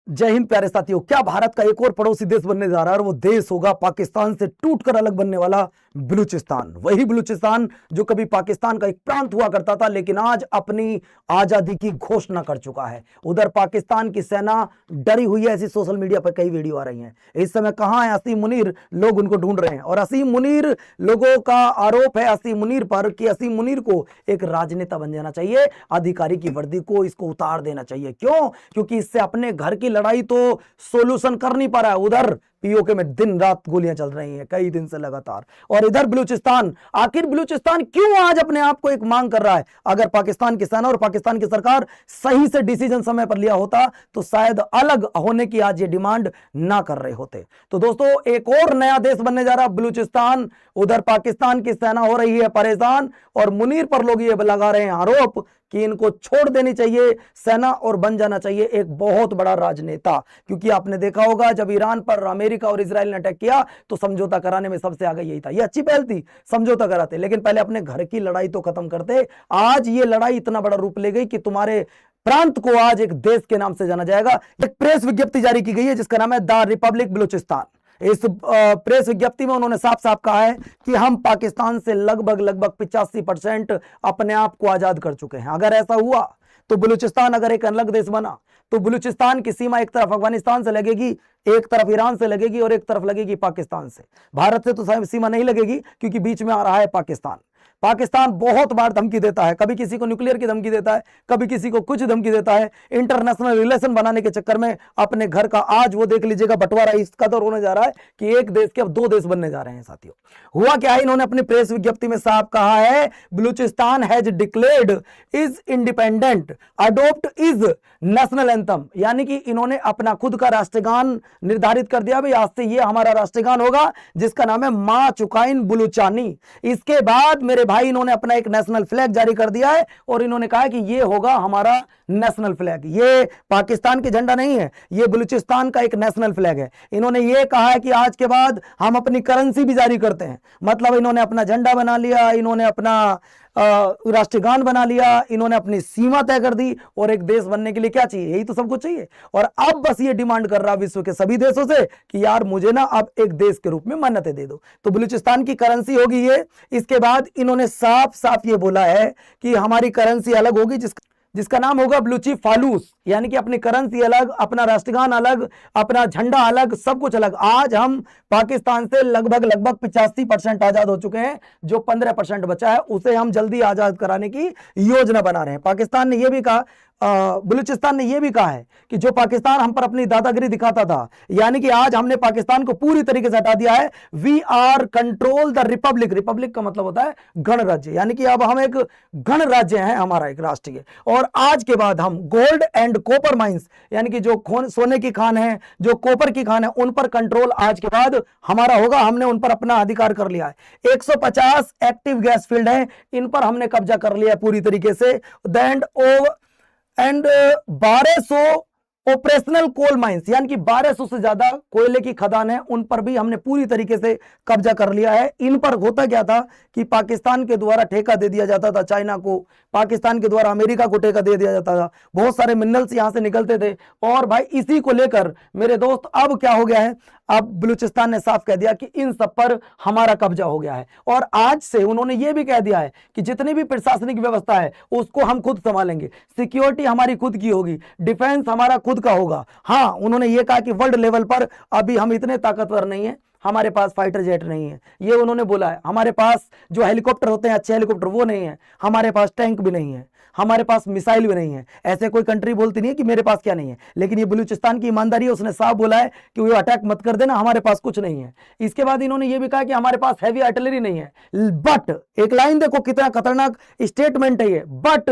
जय हिंद प्यारे साथियों। क्या भारत का एक और पड़ोसी देश बनने जा रहा है और वो देश होगा पाकिस्तान से टूटकर अलग बनने वाला बलूचिस्तान। वही बलूचिस्तान जो कभी पाकिस्तान का एक प्रांत हुआ करता था, लेकिन आज अपनी आजादी की घोषणा कर चुका है। उधर पाकिस्तान की सेना डरी हुई है, ऐसी सोशल मीडिया पर कई वीडियो आ रही हैं। इस समय कहां है असीम मुनीर? लोग उनको ढूंढ रहे हैं और असीम मुनीर, लोगों का आरोप है असीम मुनीर पर कि असीम मुनीर को एक राजनेता बन जाना चाहिए, अधिकारी की वर्दी को इसको उतार देना चाहिए। क्यों? क्योंकि इससे अपने घर की लड़ाई तो सोल्यूशन कर नहीं पा रहा है। उधर पीओके में दिन रात गोलियां चल रही हैं कई दिन से लगातार, और इधर बलूचिस्तान। आखिर बलूचिस्तान क्यों आज अपने आप को एक मांग कर रहा है? अगर पाकिस्तान की सेना और पाकिस्तान की सरकार सही से डिसीजन समय पर लिया होता तो शायद अलग होने की आज ये डिमांड ना कर रहे होते। तो दोस्तों, एक और नया देश बनने जा रहा बलूचिस्तान। उधर पाकिस्तान की सेना हो रही है परेशान और मुनीर पर लोग ये लगा रहे हैं आरोप कि इनको छोड़ देनी चाहिए सेना और बन जाना चाहिए एक बहुत बड़ा राजनेता। क्योंकि आपने देखा होगा जब ईरान पर अमेरिका और इजराइल ने अटैक किया तो समझौता कराने में सबसे आगे यही था। ये अच्छी पहल थी, समझौता कराते, लेकिन पहले अपने घर की लड़ाई तो खत्म करते। आज ये लड़ाई इतना बड़ा रूप ले गई कि तुम्हारे प्रांत को आज एक देश के नाम से जाना जाएगा। एक प्रेस विज्ञप्ति जारी की गई है जिसका नाम है द रिपब्लिक बलूचिस्तान। इस प्रेस विज्ञप्ति में उन्होंने साफ साफ कहा है कि हम पाकिस्तान से लगभग 85% अपने आप को आजाद कर चुके हैं। अगर ऐसा हुआ तो बलूचिस्तान अगर एक अलग देश बना तो बलूचिस्तान की सीमा एक तरफ अफगानिस्तान से लगेगी, एक तरफ ईरान से लगेगी और एक तरफ लगेगी पाकिस्तान से। भारत से तो सीमा नहीं लगेगी क्योंकि बीच में आ रहा है पाकिस्तान। पाकिस्तान बहुत बार धमकी देता है, कभी किसी को न्यूक्लियर की धमकी देता है, कभी किसी को कुछ धमकी देता है। इंटरनेशनल रिलेशन बनाने के चक्कर में अपने घर का आज वो देख लीजिएगा बंटवारा इस कदर होने जा रहा है कि एक देश के अब दो देश बनने जा रहे हैं। साथियों, हुआ क्या है? इन्होंने अपनी प्रेस विज्ञप्ति में साफ कहा है, Balochistan has declared is independent, adopt is national anthem. यानी कि इन्होंने अपना खुद का राष्ट्रगान निर्धारित कर दिया, भाई आज से ये हमारा राष्ट्रगान होगा जिसका नाम है मां चुकाइन बुलूचानी। इसके बाद मेरे भाई इन्होंने अपना एक नेशनल फ्लैग जारी कर दिया है और इन्होंने कहा कि ये होगा हमारा नेशनल फ्लैग। ये पाकिस्तान के झंडा नहीं है, ये बलूचिस्तान का एक नेशनल फ्लैग है। इन्होंने ये कहा है कि आज के बाद हम अपनी करेंसी भी जारी करते हैं। मतलब इन्होंने अपना झंडा बना लिया, इन्होंने अपना राष्ट्रगान बना लिया, इन्होंने अपनी सीमा तय कर दी। और एक देश बनने के लिए क्या चाहिए? यही तो सब कुछ चाहिए। और अब बस ये डिमांड कर रहा विश्व के सभी देशों से कि यार मुझे ना अब एक देश के रूप में मान्यता दे दो। तो बलूचिस्तान की करेंसी होगी ये। इसके बाद इन्होंने साफ साफ ये बोला है कि हमारी करेंसी अलग होगी जिसका नाम होगा बलूची फालूस। यानी कि अपनी करेंसी अलग, अपना राष्ट्रगान अलग, अपना झंडा अलग, सब कुछ अलग। आज हम पाकिस्तान से लगभग 85% आजाद हो चुके हैं। जो 15% बचा है उसे हम जल्दी आजाद कराने की योजना बना रहे हैं। पाकिस्तान ने यह भी कहा, बलूचिस्तान ने यह भी कहा है कि जो पाकिस्तान हम पर अपनी दादागिरी दिखाता था, यानी कि आज हमने पाकिस्तान को पूरी तरीके से हटा दिया है। We are control the republic. Republic का मतलब होता है गणराज्य, यानी कि अब हम एक गणराज्य हैं, हमारा एक राष्ट्रीय। और आज के बाद हम गोल्ड एंड कॉपर माइंस, यानी कि जो सोने की खान है, जो कॉपर की खान है, उन पर कंट्रोल आज के बाद हमारा होगा। हमने उन पर अपना अधिकार कर लिया है। 150 एक्टिव गैस फील्ड है, इन पर हमने कब्जा कर लिया पूरी तरीके से। एंड 1200 ऑपरेशनल कोल माइंस, यानी कि 1200 से ज्यादा कोयले की खदान है, उन पर भी हमने पूरी तरीके से कब्जा कर लिया है। इन पर होता क्या था कि पाकिस्तान के द्वारा ठेका दे दिया जाता था चाइना को, पाकिस्तान के द्वारा अमेरिका को ठेका दे दिया जाता था। बहुत सारे मिनरल्स यहां से निकलते थे। और भाई इसी को लेकर मेरे दोस्त अब क्या हो गया है, अब बलूचिस्तान ने साफ कह दिया कि इन सब पर हमारा कब्जा हो गया है। और आज से उन्होंने यह भी कह दिया है कि जितनी भी प्रशासनिक व्यवस्था है उसको हम खुद संभालेंगे, सिक्योरिटी हमारी खुद की होगी, डिफेंस हमारा खुद का होगा। हाँ, उन्होंने ये कहा कि वर्ल्ड लेवल पर अभी हम इतने ताकतवर नहीं है, हमारे पास फाइटर जेट नहीं है, ये उन्होंने बोला है। हमारे पास जो हेलीकॉप्टर होते हैं अच्छे हेलीकॉप्टर वो नहीं है, हमारे पास टैंक भी नहीं है, हमारे पास मिसाइल भी नहीं है। ऐसे कोई कंट्री बोलती नहीं है कि मेरे पास क्या नहीं है, लेकिन ये बलूचिस्तान की ईमानदारी है, उसने साफ बोला है कि वो अटैक मत कर देना, हमारे पास कुछ नहीं है। इसके बाद इन्होंने ये भी कहा कि हमारे पास हैवी आर्टिलरी नहीं है। बट एक लाइन देखो कितना खतरनाक स्टेटमेंट है ये, but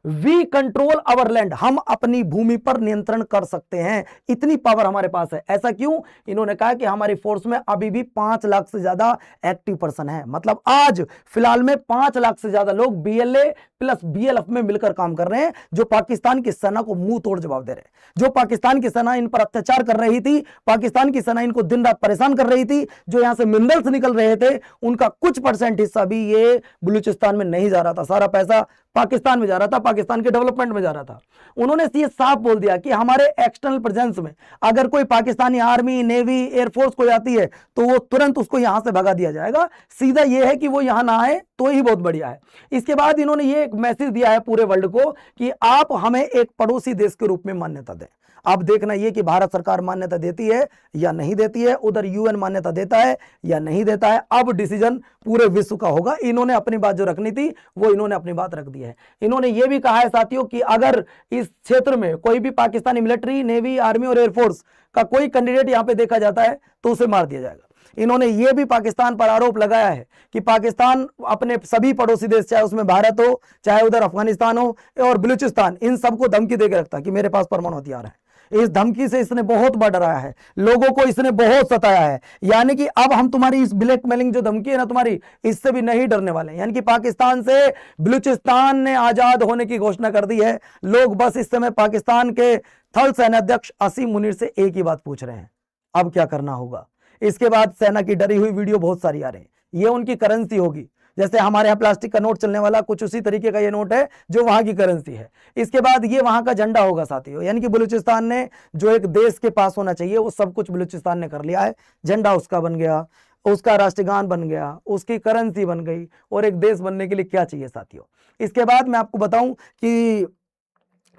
we control our land. हम अपनी भूमि पर नियंत्रण कर सकते हैं, इतनी पावर हमारे पास है। ऐसा क्यों? इन्होंने कहा कि हमारी फोर्स में अभी भी 5 लाख से ज्यादा एक्टिव पर्सन है। मतलब आज फिलहाल में 5 लाख से ज्यादा लोग बीएलए प्लस बीएलएफ में मिलकर काम कर रहे हैं, जो पाकिस्तान की सेना को मुंह तोड़ जवाब दे रहे हैं। जो पाकिस्तान की सेना इन पर अत्याचार कर रही थी, पाकिस्तान की सेना इनको दिन रात परेशान कर रही थी, जो यहां से मिनरल्स निकल रहे थे, उनका कुछ % हिस्सा भी ये बलूचिस्तान में नहीं जा रहा था। सारा पैसा पाकिस्तान में जा रहा था, पाकिस्तान के डेवलपमेंट में जा रहा था। उन्होंने ये साफ बोल दिया कि हमारे एक्सटर्नल प्रेजेंस में अगर कोई पाकिस्तानी आर्मी, नेवी, एयरफोर्स कोई आती है तो वो तुरंत उसको यहां से भगा दिया जाएगा। सीधा ये है कि वो यहां ना आए तो ही बहुत बढ़िया है। इसके बाद इन्होंने ये एक मैसेज दिया है पूरे वर्ल्ड को कि आप हमें एक पड़ोसी देश के रूप में मान्यता दें। अब देखना ये कि भारत सरकार मान्यता देती है या नहीं देती है, उधर यूएन मान्यता देता है या नहीं देता है। अब डिसीजन पूरे विश्व का होगा। इन्होंने अपनी बात जो रखनी थी वो इन्होंने अपनी बात रख दी है। इन्होंने ये भी कहा है साथियों कि अगर इस क्षेत्र में कोई भी पाकिस्तानी मिलिट्री, नेवी, आर्मी और एयरफोर्स का कोई कैंडिडेट यहां पे देखा जाता है तो उसे मार दिया जाएगा। इन्होंने ये भी पाकिस्तान पर आरोप लगाया है कि पाकिस्तान अपने सभी पड़ोसी देश, चाहे उसमें भारत हो, चाहे उधर अफगानिस्तान हो और बलूचिस्तान, इन सबको धमकी देकर रखता है कि मेरे पास परमाणु हथियार है। इस धमकी से इसने बहुत बार डराया है, लोगों को इसने बहुत सताया है। यानी कि अब हम तुम्हारी इस ब्लैकमेलिंग जो धमकी है ना तुम्हारी, इससे भी नहीं डरने वाले। यानी कि पाकिस्तान से बलूचिस्तान ने आजाद होने की घोषणा कर दी है। लोग बस इस समय पाकिस्तान के थल सेनाध्यक्ष असीम मुनीर से एक ही बात पूछ रहे हैं, अब क्या करना होगा। इसके बाद सेना की डरी हुई वीडियो बहुत सारी आ रही है। ये उनकी करेंसी होगी। जैसे हमारे यहाँ प्लास्टिक का नोट चलने वाला, कुछ उसी तरीके का ये नोट है जो वहां की करेंसी है। इसके बाद ये वहां का झंडा होगा साथियों। यानी कि बलूचिस्तान ने जो एक देश के पास होना चाहिए वो सब कुछ बलूचिस्तान ने कर लिया है। झंडा उसका बन गया, उसका राष्ट्रगान बन गया, उसकी करेंसी बन गई। और एक देश बनने के लिए क्या चाहिए साथियों। इसके बाद मैं आपको बताऊं कि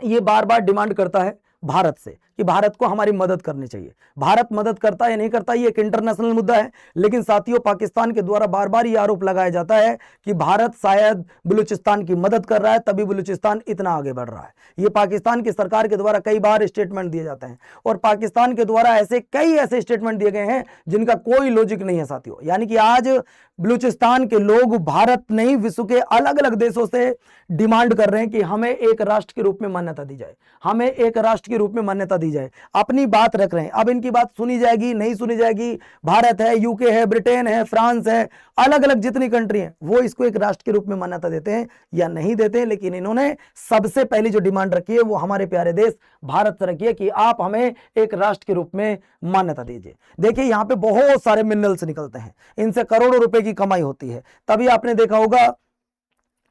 ये बार बार डिमांड करता है भारत से कि भारत को हमारी मदद करनी चाहिए। भारत मदद करता है या नहीं करता ये एक इंटरनेशनल मुद्दा है, लेकिन साथियों पाकिस्तान के द्वारा बार बार ये आरोप लगाया जाता है कि भारत शायद बलूचिस्तान की मदद कर रहा है, तभी बलूचिस्तान इतना आगे बढ़ रहा है। ये पाकिस्तान की सरकार के द्वारा कई बार स्टेटमेंट दिए जाते हैं और पाकिस्तान के द्वारा कई ऐसे स्टेटमेंट दिए गए हैं जिनका कोई लॉजिक नहीं है साथियों। यानी कि आज बलूचिस्तान के लोग भारत नहीं, विश्व के अलग अलग देशों से डिमांड कर रहे हैं कि हमें एक राष्ट्र के रूप में मान्यता दी जाए, हमें एक राष्ट्र के रूप में मान्यता दी जाए। अपनी बात रख रहे हैं। अब इनकी बात सुनी जाएगी, नहीं सुनी जाएगी। भारत है, यूके है, ब्रिटेन है, फ्रांस है, अलग अलग जितनी कंट्री हैं वो इसको एक राष्ट्र के रूप में मान्यता देते हैं या नहीं देते हैं। लेकिन इन्होंने सबसे पहली जो डिमांड रखी है वो हमारे प्यारे देश भारत से रखी है कि आप हमें एक राष्ट्र के रूप में मान्यता दीजिए। देखिए यहां पे बहुत सारे मिनरल्स निकलते हैं, इनसे करोड़ों रुपए की कमाई होती है। तभी आपने देखा होगा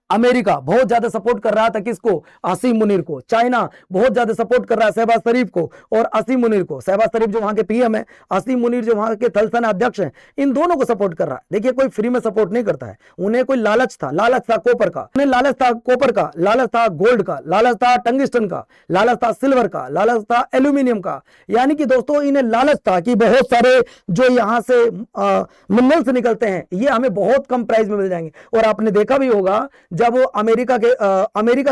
अमेरिका बहुत ज्यादा सपोर्ट कर रहा था किसको, असीम मुनीर को। चाइना बहुत ज्यादा सपोर्ट कर रहा है शहबाज शरीफ को और असीम मुनीर को। शहबाज शरीफ जो वहां के पीएम है, असीम मुनीर जो वहां के थल सेना अध्यक्ष हैं, इन दोनों को सपोर्ट कर रहा है। देखिए कोई फ्री में सपोर्ट नहीं करता है, उन्हें कोई लालच था कॉपर का, उन्हें लालच था कॉपर का, लालच था गोल्ड का, लालच था टंगिस्टन का, लालच था सिल्वर का, लालच था एल्यूमिनियम का। यानी कि दोस्तों इन्हें लालच था कि बहुत सारे जो यहां से मिनरल्स निकलते हैं ये हमें बहुत कम प्राइस में मिल जाएंगे। और आपने देखा भी होगा जब वो अमेरिका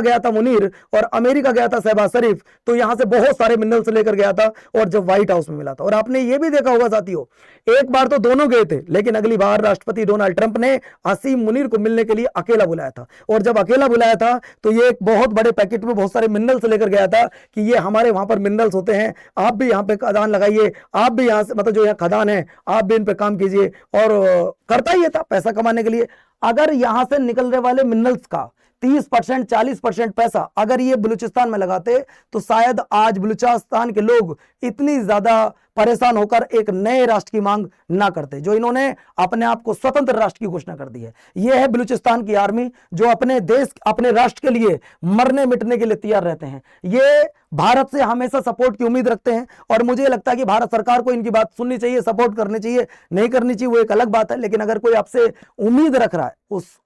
गया था मुनीर और अमेरिका गया था शहबाज शरीफ, तो यहां से बहुत सारे मिनरल्स लेकर गया था और जब व्हाइट हाउस में मिला था। और आपने ये भी देखा होगा साथियों, एक बार तो दोनों गए थे, लेकिन अगली बार राष्ट्रपति डोनाल्ड ट्रंप ने असीम मुनीर को मिलने के लिए अकेला बुलाया था। और जब अकेला बुलाया था तो ये एक बहुत बड़े पैकेट में बहुत सारे मिनरल्स लेकर गया था कि ये हमारे वहां पर मिनरल्स होते हैं, आप भी यहाँ पे खदान लगाइए, आप भी यहाँ से मतलब जो यहाँ खदान है आप भी इन पे काम कीजिए। और करता ही था पैसा कमाने के लिए। अगर यहां से निकलने वाले मिनरल्स का 30%, 40% पैसा अगर ये बलूचिस्तान में लगाते तो शायद आज बलूचिस्तान के लोग इतनी ज्यादा परेशान होकर एक नए राष्ट्र की मांग ना करते, जो इन्होंने अपने आप को स्वतंत्र राष्ट्र की घोषणा कर दी है। यह है बलूचिस्तान की आर्मी जो अपने देश, अपने राष्ट्र के लिए मरने मिटने के लिए तैयार रहते हैं। ये भारत से हमेशा सपोर्ट की उम्मीद रखते हैं और मुझे लगता है कि भारत सरकार को इनकी बात सुननी चाहिए, सपोर्ट करनी चाहिए, नहीं करनी चाहिए वो एक अलग बात है। लेकिन अगर कोई आपसे उम्मीद रख रहा है उस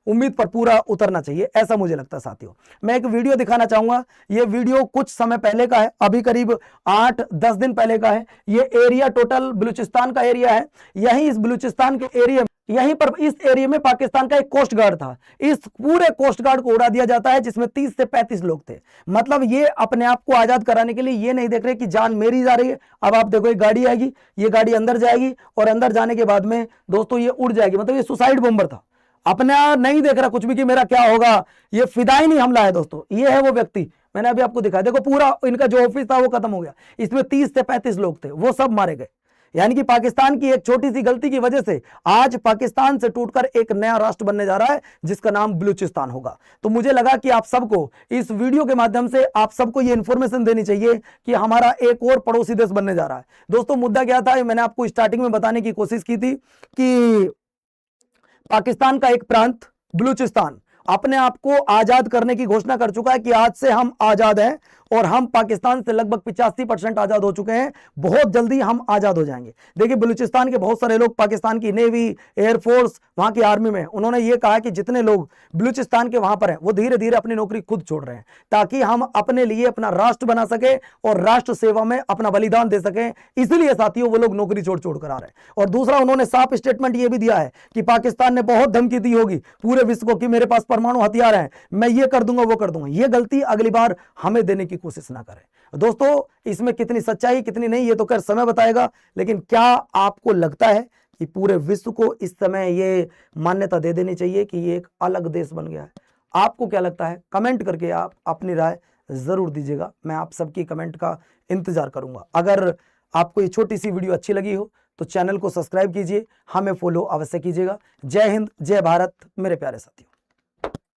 उम्मीद पर पूरा उतरना चाहिए, ऐसा मुझे लगता है साथियों। मैं एक वीडियो दिखाना चाहूंगा। ये वीडियो कुछ समय पहले का है, अभी करीब 8-10 दिन पहले का है। ये एरिया टोटल बलूचिस्तान का एरिया है। यहीं इस बलूचिस्तान के एरिया यहीं पर इस एरिया में पाकिस्तान का एक कोस्ट गार्ड था। इस पूरे कोस्ट गार्ड को उड़ा दिया जाता है जिसमें 30 से 35 लोग थे। मतलब ये अपने आप को आजाद कराने के लिए ये नहीं देख रहे कि जान मेरी जा रही है। अब आप देखो एक गाड़ी आएगी, ये गाड़ी अंदर जाएगी और अंदर जाने के बाद में दोस्तों ये उड़ जाएगी। मतलब ये सुसाइड बॉम्बर था, अपना नहीं देख रहा कुछ भी कि मेरा क्या होगा। ये फिदायनी हमला है दोस्तों। ये है वो व्यक्ति, मैंने अभी आपको दिखाया, देखो पूरा इनका जो ऑफिस था वो खत्म हो गया। इसमें 30 से 35 लोग थे, वो सब मारे गए। यानी कि पाकिस्तान की एक छोटी सी गलती की वजह से आज पाकिस्तान से टूटकर एक नया राष्ट्र बनने जा रहा है जिसका नाम बलूचिस्तान होगा। तो मुझे लगा कि आप सबको इस वीडियो के माध्यम से आप सबको ये इंफॉर्मेशन देनी चाहिए कि हमारा एक और पड़ोसी देश बनने जा रहा है। दोस्तों मुद्दा क्या था, मैंने आपको स्टार्टिंग में बताने की कोशिश की थी कि पाकिस्तान का एक प्रांत बलूचिस्तान अपने आप को आजाद करने की घोषणा कर चुका है कि आज से हम आजाद हैं और हम पाकिस्तान से लगभग 85% आजाद हो चुके हैं, बहुत जल्दी हम आजाद हो जाएंगे। देखिए बलूचिस्तान के बहुत सारे लोग पाकिस्तान की नेवी, एयरफोर्स, वहां की आर्मी में, उन्होंने ये कहा कि जितने लोग बलूचिस्तान के वहां पर हैं वो धीरे धीरे अपनी नौकरी खुद छोड़ रहे हैं ताकि हम अपने लिए अपना राष्ट्र बना सके और राष्ट्र सेवा में अपना बलिदान दे सकें। इसलिए साथियों वो लोग नौकरी छोड़ छोड़ कर आ रहे हैं। और दूसरा, उन्होंने साफ स्टेटमेंट ये भी दिया है कि पाकिस्तान ने बहुत धमकी दी होगी पूरे विश्व को कि मेरे पास परमाणु हथियार हैं, मैं ये कर दूंगा वो कर दूंगा। ये गलती अगली बार हमें देने की कोशिश ना करें। दोस्तों इसमें कितनी सच्चाई कितनी नहीं ये तो खैर समय बताएगा, लेकिन क्या आपको लगता है कि पूरे विश्व को इस समय ये मान्यता दे देनी चाहिए कि ये एक अलग देश बन गया है? आपको क्या लगता है? कमेंट करके आप अपनी राय जरूर दीजिएगा, मैं आप सबकी कमेंट का इंतजार करूंगा। अगर आपको ये छोटी सी वीडियो अच्छी लगी हो तो चैनल को सब्सक्राइब कीजिए, हमें फॉलो अवश्य कीजिएगा। जय हिंद, जय भारत मेरे प्यारे साथियों।